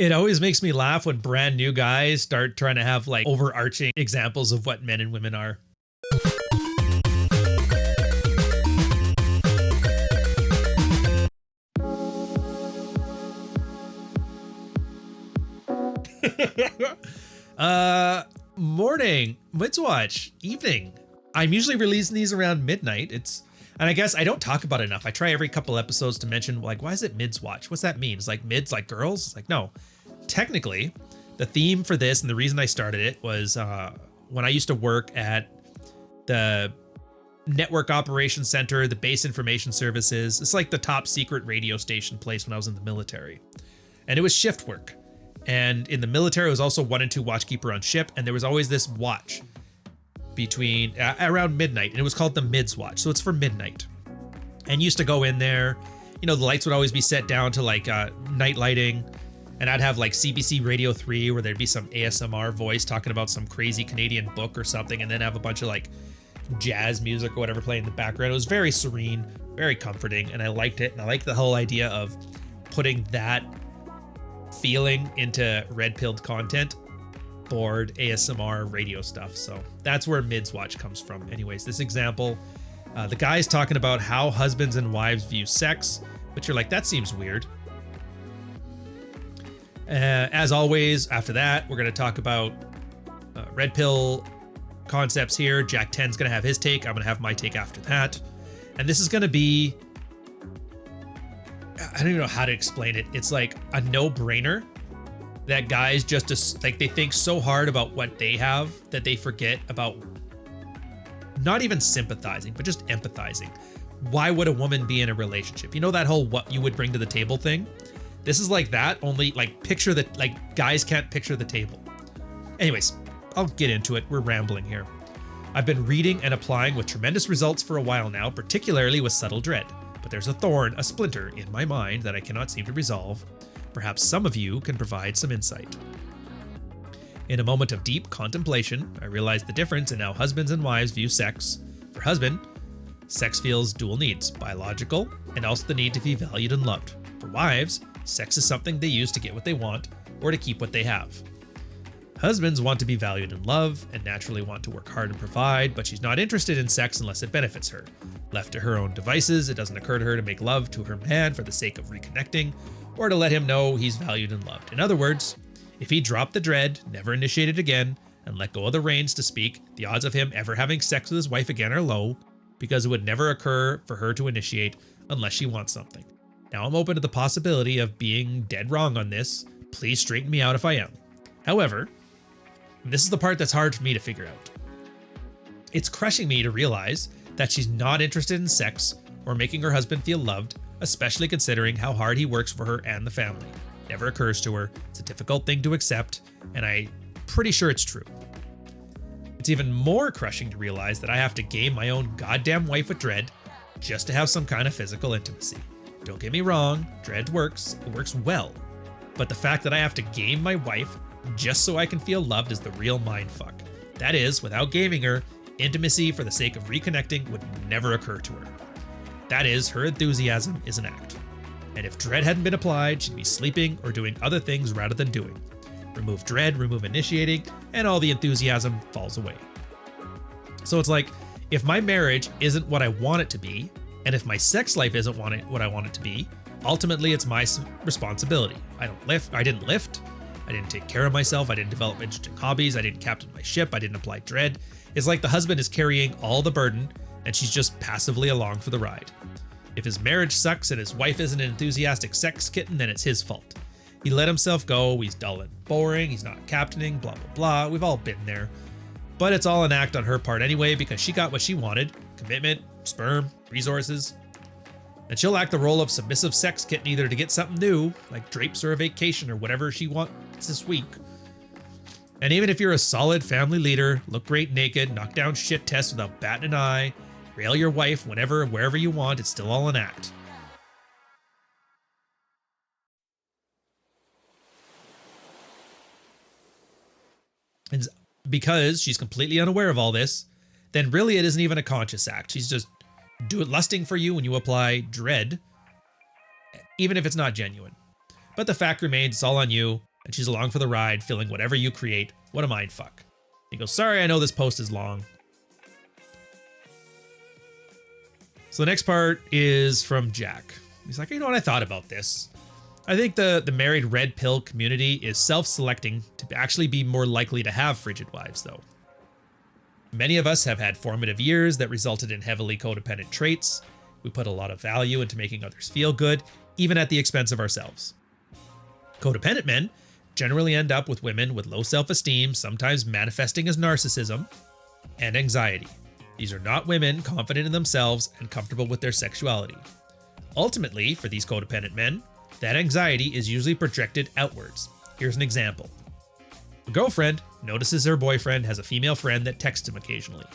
It always makes me laugh when brand new guys start trying to have like overarching examples of what men and women are. Morning, Midswatch, evening. I'm usually releasing these around midnight. And I guess I don't talk about it enough. I try every couple episodes to mention, like, why is it Midswatch? What's that mean? It's like mids, like girls? It's like, no. Technically, the theme for this and the reason I started it was when I used to work at the Network Operations Center, the Base Information Services. It's like the top secret radio station place when I was in the military. And it was shift work. And in the military, it was also 1 and 2 watchkeeper on ship. And there was always this watch between around midnight. And it was called the Mids Watch. So it's for midnight. And used to go in there. You know, the lights would always be set down to like night lighting. And I'd have like CBC Radio 3 where there'd be some ASMR voice talking about some crazy Canadian book or something. And then have a bunch of like jazz music or whatever playing in the background. It was very serene, very comforting. And I liked it. And I liked the whole idea of putting that feeling into red-pilled content, board ASMR radio stuff. So that's where Midswatch comes from. Anyways, this example, the guy's talking about how husbands and wives view sex, but you're like, that seems weird. As always, after that, we're going to talk about red pill concepts here. Jack 10's going to have his take. I'm going to have my take after that. And this is going to be, I don't even know how to explain it. It's like a no-brainer that guys just like they think so hard about what they have that they forget about not even sympathizing, but just empathizing. Why would a woman be in a relationship? You know, that whole what you would bring to the table thing? This is like that, only like picture that, like guys can't picture the table. Anyways, I'll get into it. We're rambling here. I've been reading and applying with tremendous results for a while now, particularly with subtle dread. But there's a thorn, a splinter in my mind that I cannot seem to resolve. Perhaps some of you can provide some insight. In a moment of deep contemplation, I realized the difference in how husbands and wives view sex. For husband, sex feels dual needs, biological, and also the need to be valued and loved. For wives, sex is something they use to get what they want or to keep what they have. Husbands want to be valued and loved and naturally want to work hard and provide, but she's not interested in sex unless it benefits her. Left to her own devices, it doesn't occur to her to make love to her man for the sake of reconnecting or to let him know he's valued and loved. In other words, if he dropped the dread, never initiated again, and let go of the reins to speak, the odds of him ever having sex with his wife again are low because it would never occur for her to initiate unless she wants something. Now I'm open to the possibility of being dead wrong on this. Please straighten me out if I am. However, and this is the part that's hard for me to figure out. It's crushing me to realize that she's not interested in sex or making her husband feel loved, especially considering how hard he works for her and the family. Never occurs to her. It's a difficult thing to accept, and I'm pretty sure it's true. It's even more crushing to realize that I have to game my own goddamn wife with dread just to have some kind of physical intimacy. Don't get me wrong, dread works. It works well. But the fact that I have to game my wife just so I can feel loved is the real mindfuck. That is, without gaming her, intimacy for the sake of reconnecting would never occur to her. That is, her enthusiasm is an act. And if dread hadn't been applied, she'd be sleeping or doing other things rather than doing. Remove dread, remove initiating, and all the enthusiasm falls away. So it's like, if my marriage isn't what I want it to be, and if my sex life isn't what I want it to be, ultimately it's my responsibility. I didn't lift, I didn't take care of myself, I didn't develop interesting hobbies, I didn't captain my ship, I didn't apply dread. It's like the husband is carrying all the burden and she's just passively along for the ride. If his marriage sucks and his wife isn't an enthusiastic sex kitten, then it's his fault. He let himself go, he's dull and boring, he's not captaining, blah, blah, blah. We've all been there. But it's all an act on her part anyway because she got what she wanted. Commitment, sperm, resources. And she'll act the role of submissive sex kitten either to get something new, like drapes or a vacation or whatever she wants this week. And even if you're a solid family leader, look great naked, knock down shit tests without batting an eye, rail your wife whenever, wherever you want, it's still all an act. And because she's completely unaware of all this, then really it isn't even a conscious act. She's just lusting for you when you apply dread, even if it's not genuine. But the fact remains, it's all on you. and she's along for the ride, feeling whatever you create. What a mindfuck. He goes, sorry, I know this post is long. So the next part is from Jack. He's like, you know what, I thought about this. I think the married red pill community is self-selecting to actually be more likely to have frigid wives, though. Many of us have had formative years that resulted in heavily codependent traits. We put a lot of value into making others feel good, even at the expense of ourselves. Codependent men generally end up with women with low self-esteem, sometimes manifesting as narcissism, and anxiety. These are not women confident in themselves and comfortable with their sexuality. Ultimately, for these codependent men, that anxiety is usually projected outwards. Here's an example. A girlfriend notices her boyfriend has a female friend that texts him occasionally.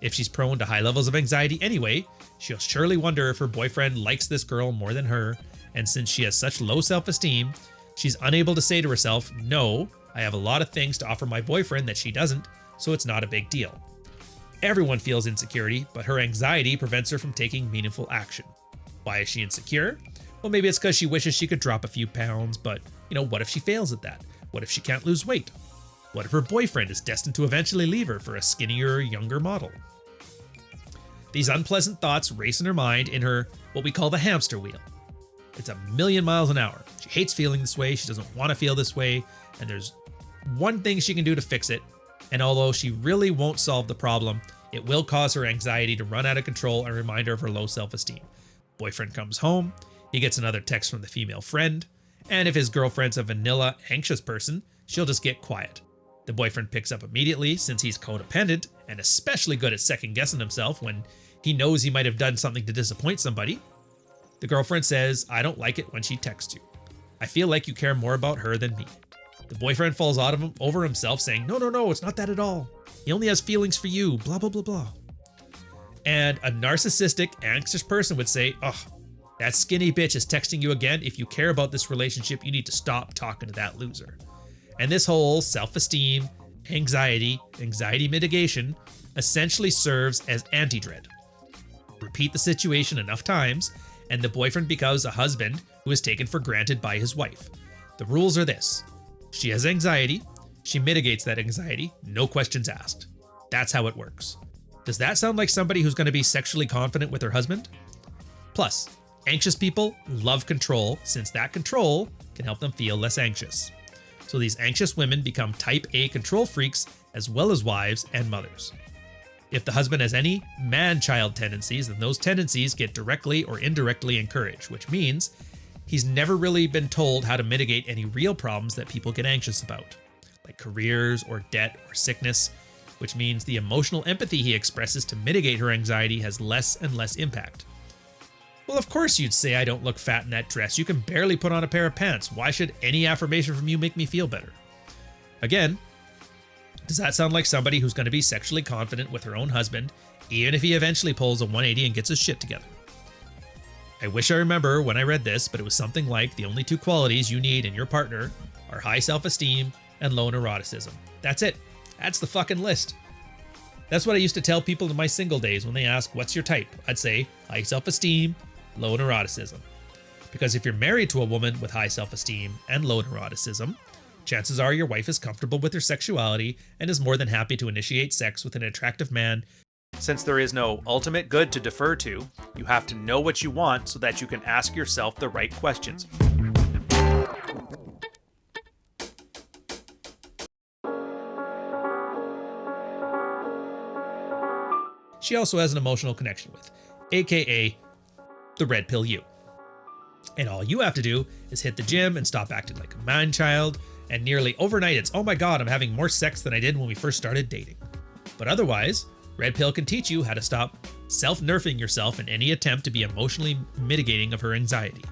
If she's prone to high levels of anxiety anyway, she'll surely wonder if her boyfriend likes this girl more than her, and since she has such low self-esteem, she's unable to say to herself, no, I have a lot of things to offer my boyfriend that she doesn't, so it's not a big deal. Everyone feels insecurity, but her anxiety prevents her from taking meaningful action. Why is she insecure? Well, maybe it's because she wishes she could drop a few pounds, but, what if she fails at that? What if she can't lose weight? What if her boyfriend is destined to eventually leave her for a skinnier, younger model? These unpleasant thoughts race in her mind in her, what we call the hamster wheel. It's a million miles an hour. She hates feeling this way, she doesn't want to feel this way, and there's one thing she can do to fix it, and although she really won't solve the problem, it will cause her anxiety to run out of control and remind her of her low self-esteem. Boyfriend comes home, he gets another text from the female friend, and if his girlfriend's a vanilla, anxious person, she'll just get quiet. The boyfriend picks up immediately since he's codependent and especially good at second-guessing himself when he knows he might have done something to disappoint somebody. The girlfriend says, I don't like it when she texts you. I feel like you care more about her than me. The boyfriend falls out of him over himself saying, no, it's not that at all. He only has feelings for you, blah, blah, blah, blah. And a narcissistic, anxious person would say, that skinny bitch is texting you again. If you care about this relationship, you need to stop talking to that loser. And this whole self-esteem, anxiety mitigation essentially serves as anti-dread. Repeat the situation enough times, and the boyfriend becomes a husband who is taken for granted by his wife. The rules are this. She has anxiety. She mitigates that anxiety, no questions asked. That's how it works. Does that sound like somebody who's going to be sexually confident with her husband? Plus, anxious people love control since that control can help them feel less anxious. So these anxious women become type A control freaks as well as wives and mothers. If the husband has any man-child tendencies, then those tendencies get directly or indirectly encouraged, which means he's never really been told how to mitigate any real problems that people get anxious about, like careers or debt or sickness, which means the emotional empathy he expresses to mitigate her anxiety has less and less impact. Well, of course you'd say I don't look fat in that dress. You can barely put on a pair of pants. Why should any affirmation from you make me feel better? Again, does that sound like somebody who's going to be sexually confident with her own husband, even if he eventually pulls a 180 and gets his shit together? I wish I remember when I read this, but it was something like the only two qualities you need in your partner are high self-esteem and low neuroticism. That's it. That's the fucking list. That's what I used to tell people in my single days when they ask, what's your type? I'd say high self-esteem, low neuroticism. Because if you're married to a woman with high self-esteem and low neuroticism, chances are your wife is comfortable with her sexuality and is more than happy to initiate sex with an attractive man. Since there is no ultimate good to defer to, you have to know what you want so that you can ask yourself the right questions. She also has an emotional connection with, aka the red pill you. And all you have to do is hit the gym and stop acting like a man-child, and nearly overnight it's, oh my god, I'm having more sex than I did when we first started dating. But otherwise, red pill can teach you how to stop self-nerfing yourself in any attempt to be emotionally mitigating of her anxiety.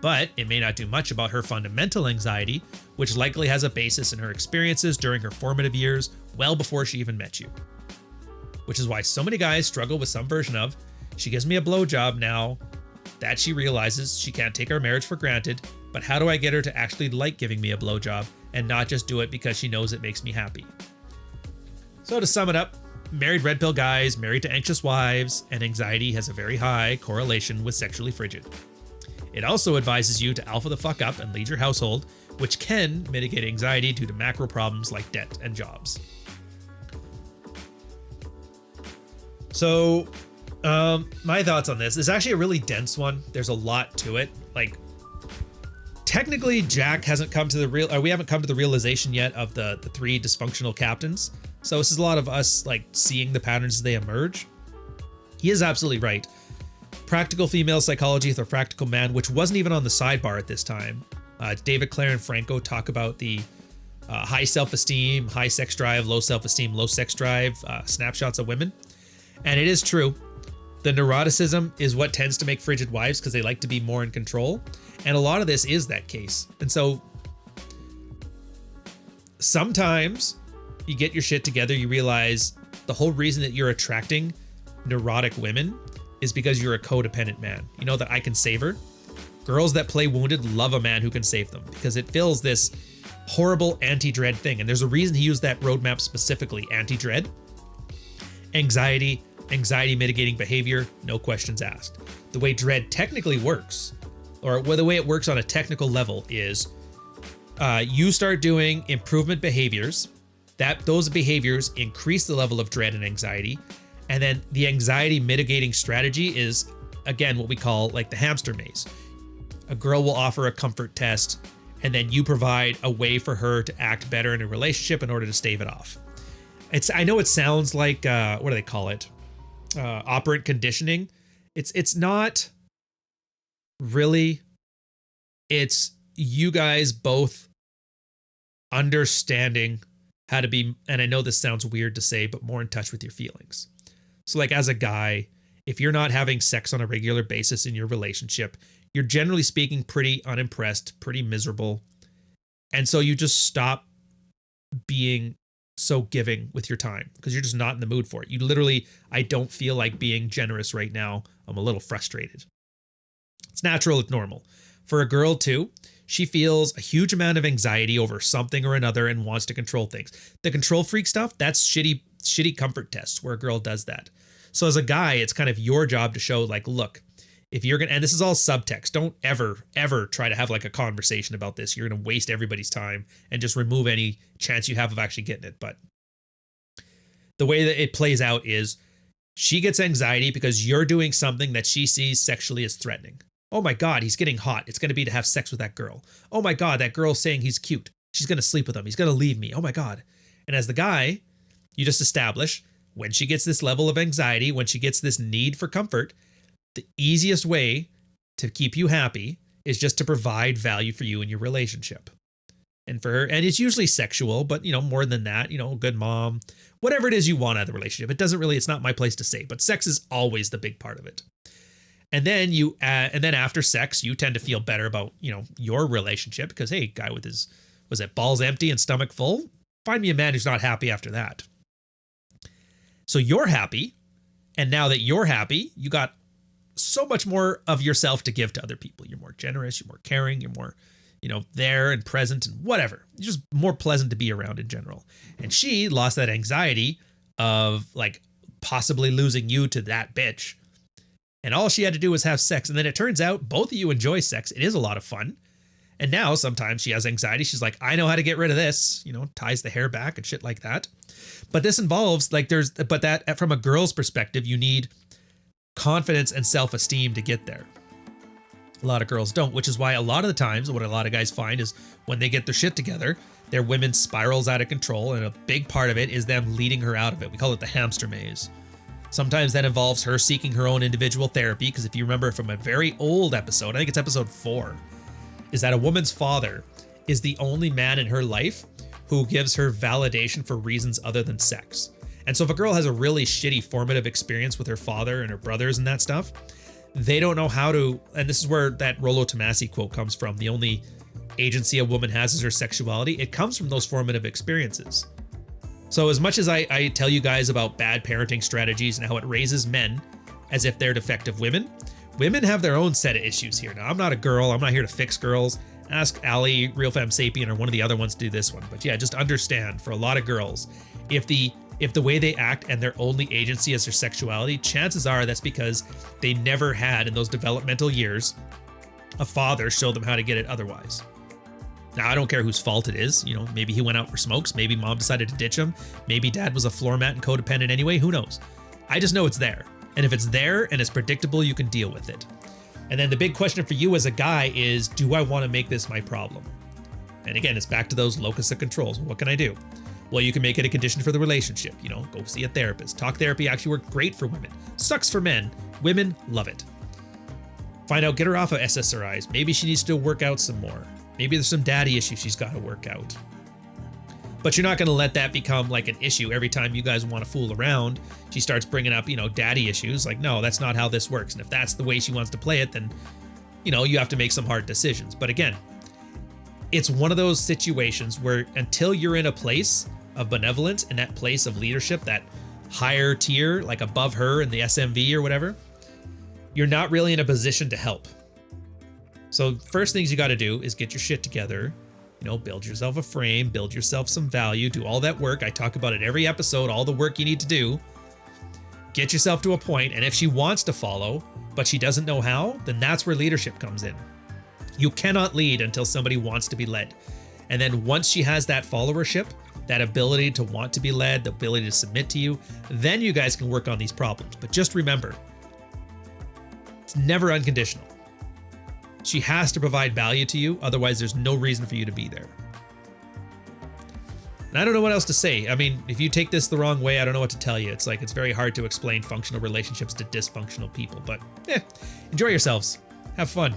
But it may not do much about her fundamental anxiety, which likely has a basis in her experiences during her formative years, well before she even met you. Which is why so many guys struggle with some version of, she gives me a blowjob now that she realizes she can't take our marriage for granted, but how do I get her to actually like giving me a blowjob and not just do it because she knows it makes me happy? So to sum it up, married red pill guys married to anxious wives and anxiety has a very high correlation with sexually frigid. It also advises you to alpha the fuck up and lead your household which can mitigate anxiety due to macro problems like debt and jobs. So, my thoughts on this is actually a really dense one. There's a lot to it. Like, technically, Jack hasn't come to the we haven't come to the realization yet of the three dysfunctional captains. So this is a lot of us like seeing the patterns as they emerge. He is absolutely right. Practical female psychology with a practical man, which wasn't even on the sidebar at this time. David Clare and Franco talk about the high self-esteem, high sex drive, low self-esteem, low sex drive, snapshots of women. And it is true. The neuroticism is what tends to make frigid wives because they like to be more in control. And a lot of this is that case. And so sometimes you get your shit together, you realize the whole reason that you're attracting neurotic women is because you're a codependent man. You know that I can save her. Girls that play wounded love a man who can save them because it fills this horrible anti-dread thing. And there's a reason he used that roadmap specifically, anti-dread. Anxiety mitigating behavior, no questions asked. The way dread technically works, or the way it works on a technical level is you start doing improvement behaviors, that those behaviors increase the level of dread and anxiety. And then the anxiety mitigating strategy is, again, what we call like the hamster maze. A girl will offer a comfort test, and then you provide a way for her to act better in a relationship in order to stave it off. I know it sounds like, what do they call it? Operant conditioning. It's not really. It's you guys both understanding how to be, and I know this sounds weird to say, but more in touch with your feelings. So like as a guy, if you're not having sex on a regular basis in your relationship, you're generally speaking pretty unimpressed, pretty miserable. And so you just stop being so giving with your time because you're just not in the mood for it. You literally, I don't feel like being generous right now. I'm a little frustrated. It's natural, it's normal. For a girl too, she feels a huge amount of anxiety over something or another and wants to control things. The control freak stuff, that's shitty comfort tests where a girl does that. So as a guy, it's kind of your job to show like, look, if you're gonna, and this is all subtext, don't ever try to have like a conversation about this. You're gonna waste everybody's time and just remove any chance you have of actually getting it. But the way that it plays out is she gets anxiety because you're doing something that she sees sexually as threatening. Oh my God, he's getting hot. It's going to be to have sex with that girl. Oh my God, that girl's saying he's cute. She's going to sleep with him. He's going to leave me. Oh my God. And as the guy, you just establish when she gets this level of anxiety, when she gets this need for comfort, the easiest way to keep you happy is just to provide value for you in your relationship. And for her, and it's usually sexual, but you know, more than that, you know, good mom, whatever it is you want out of the relationship. It doesn't really, it's not my place to say, but sex is always the big part of it. And then and then after sex, you tend to feel better about, you know, your relationship because, hey, guy with his, was it balls empty and stomach full? Find me a man who's not happy after that. So you're happy. And now that you're happy, you got so much more of yourself to give to other people. You're more generous, you're more caring, you're more, you know, there and present and whatever. You're just more pleasant to be around in general. And she lost that anxiety of like possibly losing you to that bitch. And all she had to do was have sex. And then it turns out both of you enjoy sex. It is a lot of fun. And now sometimes she has anxiety. She's like, I know how to get rid of this, you know, ties the hair back and shit like that. But this involves like but that from a girl's perspective, you need confidence and self-esteem to get there. A lot of girls don't, which is why a lot of the times what a lot of guys find is when they get their shit together, their women spirals out of control. And a big part of it is them leading her out of it. We call it the hamster maze. Sometimes that involves her seeking her own individual therapy, because if you remember from a very old episode, I think it's episode 4, is that a woman's father is the only man in her life who gives her validation for reasons other than sex. And so if a girl has a really shitty formative experience with her father and her brothers and that stuff, they don't know how to, and this is where that Rollo Tomasi quote comes from, the only agency a woman has is her sexuality. It comes from those formative experiences. So as much as I tell you guys about bad parenting strategies and how it raises men as if they're defective women, women have their own set of issues here. Now, I'm not a girl. I'm not here to fix girls. Ask Ali, Real Femme Sapien, or one of the other ones to do this one. But yeah, just understand, for a lot of girls, if the way they act and their only agency is their sexuality, chances are that's because they never had, in those developmental years, a father show them how to get it otherwise. Now, I don't care whose fault it is. You know, maybe he went out for smokes. Maybe mom decided to ditch him. Maybe dad was a floor mat and codependent anyway. Who knows? I just know it's there. And if it's there and it's predictable, you can deal with it. And then the big question for you as a guy is, do I want to make this my problem? And again, it's back to those locus of controls. What can I do? Well, you can make it a condition for the relationship. You know, go see a therapist. Talk therapy actually works great for women. Sucks for men. Women love it. Find out, get her off of SSRIs. Maybe she needs to work out some more. Maybe there's some daddy issues she's got to work out. But you're not going to let that become like an issue every time you guys want to fool around. She starts bringing up, you know, daddy issues. Like, no, that's not how this works. And if that's the way she wants to play it, then, you know, you have to make some hard decisions. But again, it's one of those situations where until you're in a place of benevolence, in that place of leadership, that higher tier, like above her in the SMV or whatever, you're not really in a position to help. So first things you got to do is get your shit together. You know, build yourself a frame, build yourself some value, do all that work. I talk about it every episode, all the work you need to do. Get yourself to a point, and if she wants to follow, but she doesn't know how, then that's where leadership comes in. You cannot lead until somebody wants to be led. And then once she has that followership, that ability to want to be led, the ability to submit to you, then you guys can work on these problems. But just remember, it's never unconditional. She has to provide value to you, otherwise there's no reason for you to be there. And I don't know what else to say. I mean, if you take this the wrong way, I don't know what to tell you. It's like, it's very hard to explain functional relationships to dysfunctional people, but enjoy yourselves. Have fun.